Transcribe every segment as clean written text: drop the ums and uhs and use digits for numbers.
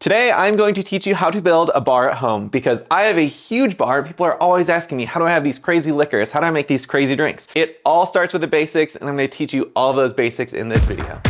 Today, I'm going to teach you how to build a bar at home because I have a huge bar. People are always asking me, how do I have these crazy liquors? How do I make these crazy drinks? It all starts with the basics, and I'm going to teach you all of those basics in this video.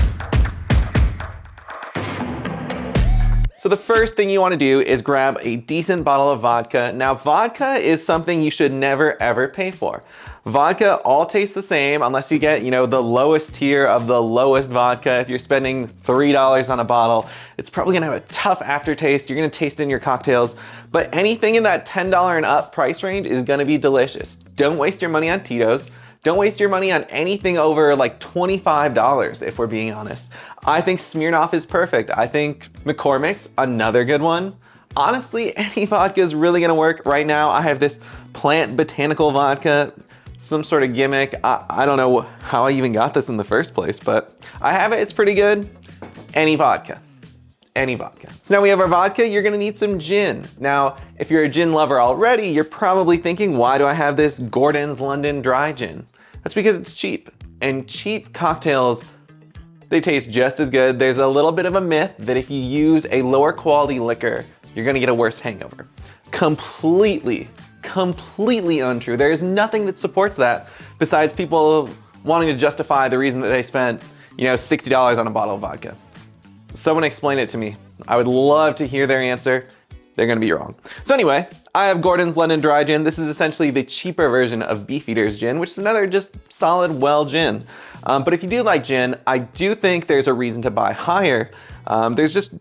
So the first thing you want to do is grab a decent bottle of vodka. Now, vodka is something you should never ever pay for. Vodka all tastes the same unless you get, the lowest tier of the lowest vodka. If you're spending $3 on a bottle, it's probably gonna have a tough aftertaste. You're gonna taste it in your cocktails, but anything in that $10 and up price range is gonna be delicious. Don't waste your money on Tito's. Don't waste your money on anything over like $25, if we're being honest. I think Smirnoff is perfect. I think McCormick's another good one. Honestly, any vodka is really gonna work. Right now, I have this plant botanical vodka, some sort of gimmick. I don't know how I even got this in the first place, but I have it, it's pretty good. Any vodka. So now we have our vodka, you're gonna need some gin. Now, if you're a gin lover already, you're probably thinking, why do I have this Gordon's London Dry Gin? That's because it's cheap, and cheap cocktails, they taste just as good. There's a little bit of a myth that if you use a lower quality liquor, you're gonna get a worse hangover. Completely untrue. There's nothing that supports that besides people wanting to justify the reason that they spent, $60 on a bottle of vodka. Someone explain it to me. I would love to hear their answer. They're gonna be wrong. So anyway, I have Gordon's London Dry Gin. This is essentially the cheaper version of Beefeater's gin, which is another just solid, well gin. But if you do like gin, I do think there's a reason to buy higher. There's just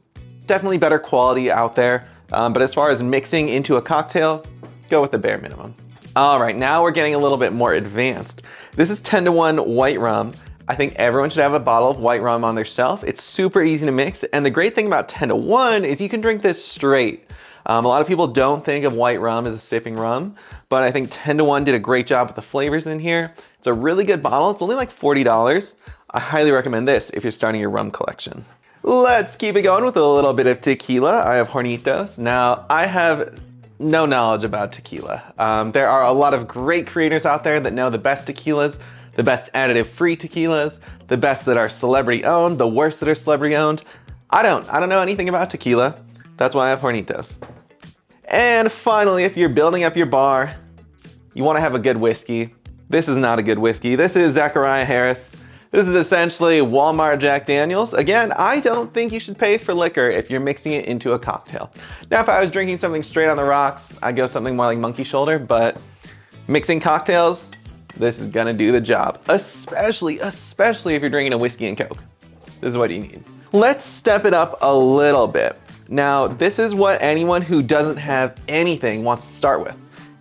definitely better quality out there. But as far as mixing into a cocktail, go with the bare minimum. All right, now we're getting a little bit more advanced. This is 10-to-1 white rum. I think everyone should have a bottle of white rum on their shelf. It's super easy to mix, and the great thing about 10-to-1 is you can drink this straight. A lot of people don't think of white rum as a sipping rum, but I think 10-to-1 did a great job with the flavors in here. It's a really good bottle. It's only like $40. I highly recommend this if you're starting your rum collection. Let's keep it going with a little bit of tequila. I have Hornitos. Now, I have no knowledge about tequila. There are a lot of great creators out there that know the best tequilas, the best additive-free tequilas, the best that are celebrity-owned, the worst that are celebrity-owned. I don't know anything about tequila. That's why I have Hornitos. And finally, if you're building up your bar, you want to have a good whiskey. This is not a good whiskey. This is Zachariah Harris. This is essentially Walmart Jack Daniels. Again, I don't think you should pay for liquor if you're mixing it into a cocktail. Now, if I was drinking something straight on the rocks, I'd go something more like Monkey Shoulder, but mixing cocktails, this is gonna do the job. Especially if you're drinking a whiskey and Coke. This is what you need. Let's step it up a little bit. Now, this is what anyone who doesn't have anything wants to start with.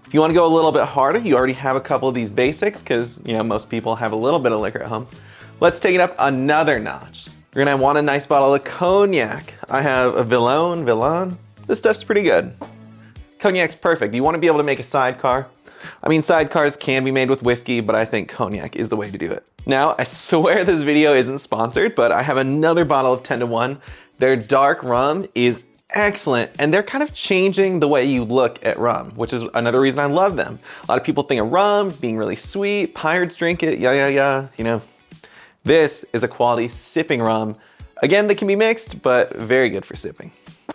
If you wanna go a little bit harder, you already have a couple of these basics because, most people have a little bit of liquor at home. Let's take it up another notch. You're gonna want a nice bottle of cognac. I have a Villon. This stuff's pretty good. Cognac's perfect. You wanna be able to make a sidecar. I mean, sidecars can be made with whiskey, but I think cognac is the way to do it. Now, I swear this video isn't sponsored, but I have another bottle of 10-to-1. Their dark rum is excellent, and they're kind of changing the way you look at rum, which is another reason I love them. A lot of people think of rum being really sweet, pirates drink it, yeah. This is a quality sipping rum. Again, they can be mixed, but very good for sipping.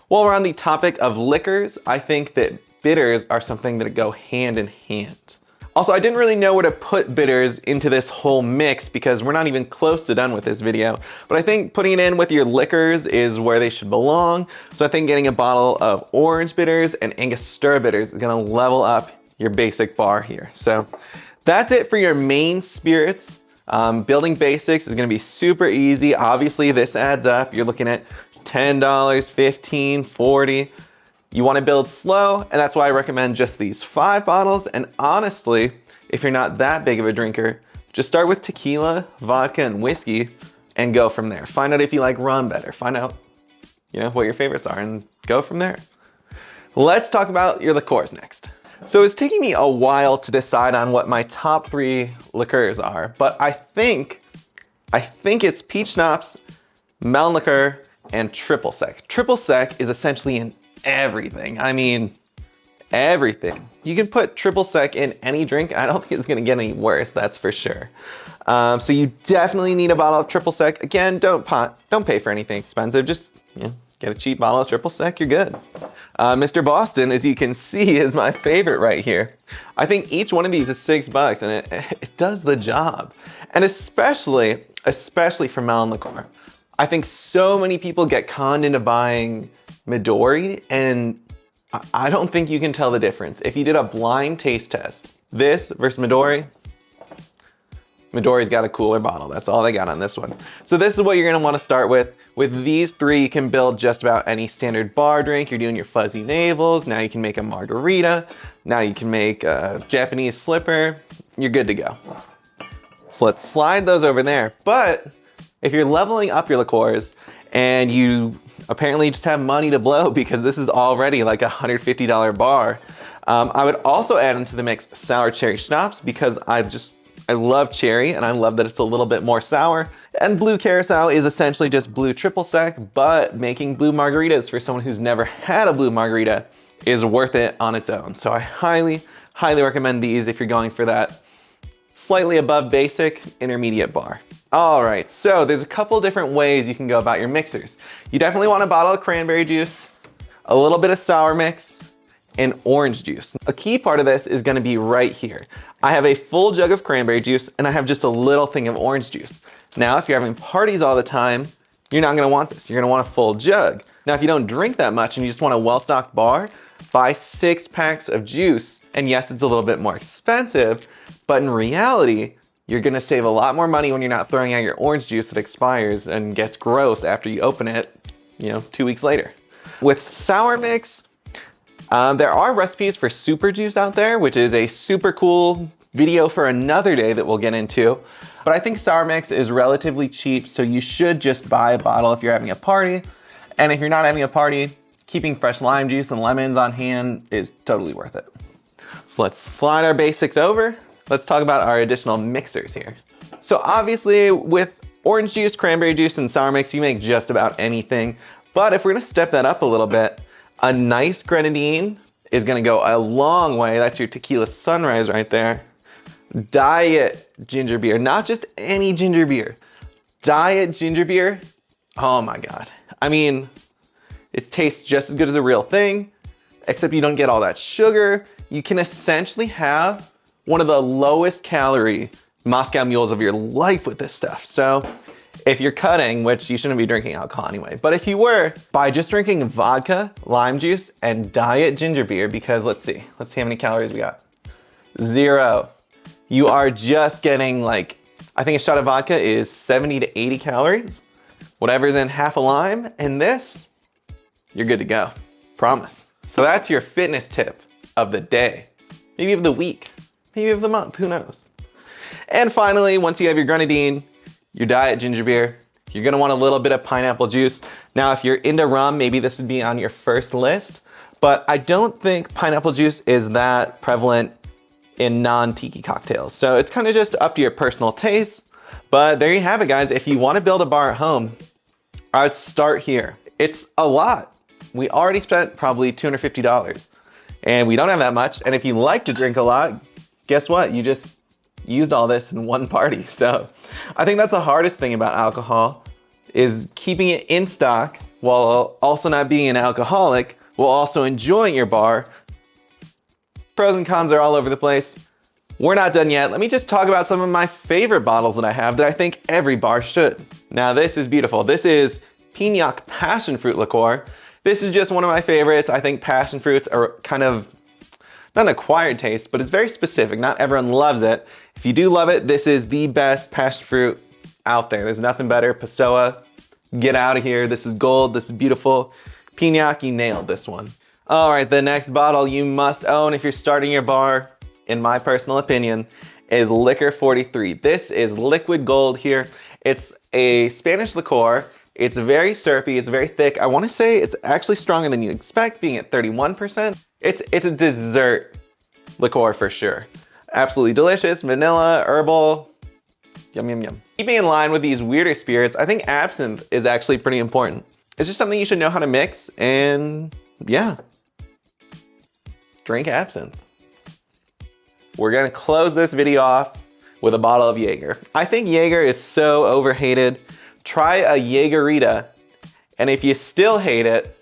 While we're on the topic of liquors, I think that bitters are something that go hand in hand. Also, I didn't really know where to put bitters into this whole mix because we're not even close to done with this video, but I think putting it in with your liquors is where they should belong. So I think getting a bottle of orange bitters and Angostura bitters is gonna level up your basic bar here. So that's it for your main spirits. Building basics is gonna be super easy. Obviously, this adds up. You're looking at $10, $15, $40. You wanna build slow, and that's why I recommend just these 5 bottles. And honestly, if you're not that big of a drinker, just start with tequila, vodka, and whiskey, and go from there. Find out if you like rum better. Find out, what your favorites are, and go from there. Let's talk about your liqueurs next. So it's taking me a while to decide on what my top 3 liqueurs are, but I think it's peach schnapps, melon liqueur, and triple sec. Triple sec is essentially an everything. I mean, everything. You can put triple sec in any drink. I don't think it's gonna get any worse, that's for sure. So you definitely need a bottle of triple sec. Again, don't pay for anything expensive. Just Get a cheap bottle of triple sec, you're good. Mr. Boston, as you can see, is my favorite right here. I think each one of these is $6 and it does the job. And especially for melon liqueur. I think so many people get conned into buying Midori, and I don't think you can tell the difference. If you did a blind taste test, this versus Midori's got a cooler bottle. That's all they got on this one. So this is what you're gonna wanna start with. With these three, you can build just about any standard bar drink. You're doing your fuzzy navels. Now you can make a margarita. Now you can make a Japanese slipper. You're good to go. So let's slide those over there. But if you're leveling up your liqueurs and you apparently just have money to blow because this is already like a $150 bar, I would also add into the mix sour cherry schnapps because I love cherry and I love that it's a little bit more sour. And blue curacao is essentially just blue triple sec, but making blue margaritas for someone who's never had a blue margarita is worth it on its own. So I highly, highly recommend these if you're going for that slightly above basic intermediate bar. All right, so there's a couple different ways you can go about your mixers. You definitely want a bottle of cranberry juice, a little bit of sour mix, and orange juice. A key part of this is gonna be right here. I have a full jug of cranberry juice and I have just a little thing of orange juice. Now, if you're having parties all the time, you're not gonna want this. You're gonna want a full jug. Now, if you don't drink that much and you just want a well-stocked bar, buy 6 packs of juice. And yes, it's a little bit more expensive, but in reality, you're gonna save a lot more money when you're not throwing out your orange juice that expires and gets gross after you open it, 2 weeks later. With sour mix, there are recipes for super juice out there, which is a super cool video for another day that we'll get into. But I think sour mix is relatively cheap, so you should just buy a bottle if you're having a party. And if you're not having a party, keeping fresh lime juice and lemons on hand is totally worth it. So let's slide our basics over. Let's talk about our additional mixers here. So obviously with orange juice, cranberry juice, and sour mix, you make just about anything. But if we're gonna step that up a little bit, a nice grenadine is gonna go a long way. That's your tequila sunrise right there. Diet ginger beer, not just any ginger beer. Diet ginger beer, oh my God. I mean, it tastes just as good as the real thing, except you don't get all that sugar. You can essentially have one of the lowest calorie Moscow mules of your life with this stuff. So if you're cutting, which you shouldn't be drinking alcohol anyway, but if you were, by just drinking vodka, lime juice, and diet ginger beer, because let's see how many calories we got. 0. You are just getting I think a shot of vodka is 70 to 80 calories, whatever's in half a lime, and this, you're good to go, promise. So that's your fitness tip of the day, maybe of the week, maybe of the month, who knows? And finally, once you have your grenadine, your diet ginger beer, you're gonna want a little bit of pineapple juice. Now, if you're into rum, maybe this would be on your first list, but I don't think pineapple juice is that prevalent in non-tiki cocktails. So it's kind of just up to your personal taste, but there you have it, guys. If you wanna build a bar at home, I would start here. It's a lot. We already spent probably $250 and we don't have that much. And if you like to drink a lot, guess what? You just used all this in one party. So I think that's the hardest thing about alcohol, is keeping it in stock while also not being an alcoholic, while also enjoying your bar. Pros and cons are all over the place. We're not done yet. Let me just talk about some of my favorite bottles that I have that I think every bar should. Now this is beautiful. This is Cognac passion fruit liqueur. This is just one of my favorites. I think passion fruits are kind of not an acquired taste, but it's very specific. Not everyone loves it. If you do love it, this is the best passion fruit out there. There's nothing better. Passoa, get out of here. This is gold. This is beautiful. Cognac, you nailed this one. All right, the next bottle you must own if you're starting your bar, in my personal opinion, is Liquor 43. This is liquid gold here. It's a Spanish liqueur. It's very syrupy, it's very thick. I wanna say it's actually stronger than you'd expect, being at 31%. It's a dessert liqueur for sure. Absolutely delicious, vanilla, herbal, yum, yum, yum. Keeping in line with these weirder spirits, I think absinthe is actually pretty important. It's just something you should know how to mix, and yeah, drink absinthe. We're gonna close this video off with a bottle of Jaeger. I think Jaeger is so overhated. Try a Jaegerita And if you still hate it,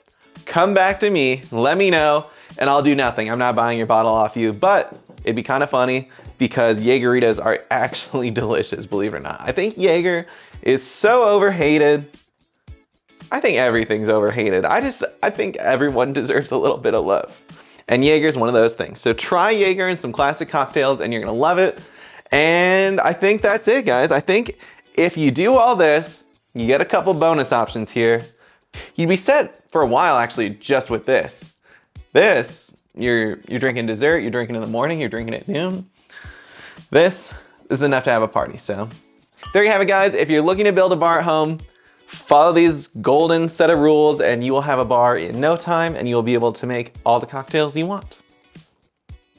come back to me, let me know, and I'll do nothing. I'm not buying your bottle off you, but it'd be kind of funny because Jaegeritas are actually delicious, believe it or not. I think Jaeger is so overhated. I think everything's overhated. I think everyone deserves a little bit of love. And Jaeger's one of those things. So try Jaeger and some classic cocktails and you're gonna love it. And I think that's it, guys. I think if you do all this, you get a couple bonus options here. You'd be set for a while actually just with this. This, you're drinking dessert, you're drinking in the morning, you're drinking at noon. This is enough to have a party, so. There you have it, guys. If you're looking to build a bar at home, follow these golden set of rules and you will have a bar in no time and you'll be able to make all the cocktails you want.